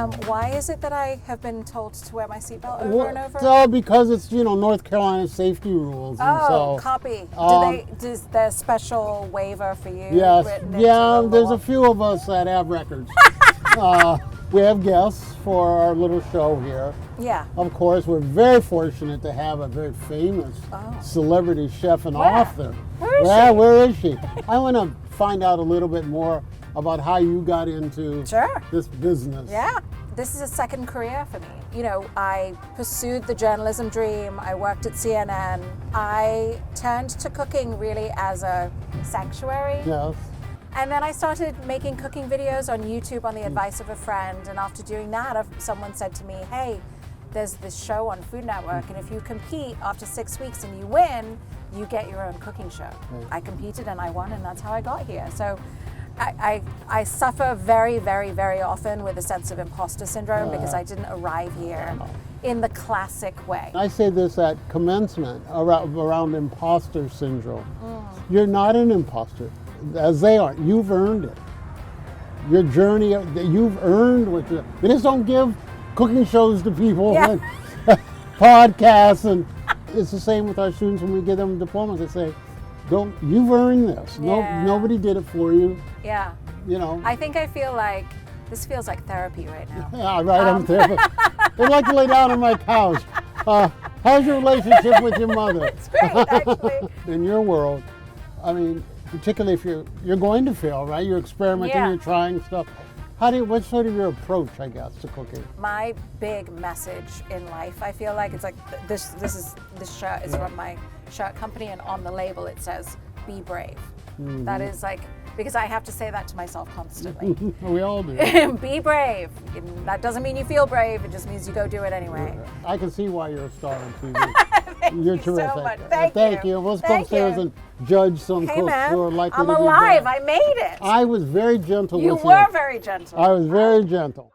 Why is it that I have been told to wear my seatbelt over and over? So because it's, North Carolina safety rules. And Copy. Does their special waiver for you? Yes. written into Yeah, the there's law? a few of us that have records. We have guests for our little show here. Yeah. Of course, we're very fortunate to have a very famous celebrity chef and author. Where is Yeah, she? where is she? I want to find out a little bit more about how you got into this business. Yeah. This is a second career for me. I pursued the journalism dream. I worked at CNN. I turned to cooking really as a sanctuary. Yes. And then I started making cooking videos on YouTube on the advice of a friend. And after doing that, someone said to me, hey, there's this show on Food Network, and if you compete after 6 weeks and you win, you get your own cooking show. I competed and I won, and that's how I got here. So I suffer very, very, very often with a sense of imposter syndrome because I didn't arrive here in the classic way. I say this at commencement around imposter syndrome. You're not an imposter, as they are. You've earned it. Your journey, you've earned what you. We just don't give cooking shows to people and podcasts, and it's the same with our students when we give them diplomas. They say, you've earned this. Nobody did it for you. Yeah. I think I feel like this feels like therapy right now. Yeah, right. I'm there. I'd like to lay down on my couch. How's your relationship with your mother? It's great, actually. In your world, I mean, particularly if you're going to fail, right? You're experimenting, you're trying stuff. What's sort of your approach, I guess, to cooking? My big message in life, I feel like, it's like this shirt is from my shirt company, and on the label it says, be brave. Mm-hmm. That is like, because I have to say that to myself constantly. We all do. Be brave. That doesn't mean you feel brave, it just means you go do it anyway. I can see why you're a star on TV. You're terrific. So much. Thank you. Let's go upstairs and judge some cooks who are likely to be I'm alive. bad. I made it. I was very gentle with you. You were very gentle. I was very gentle.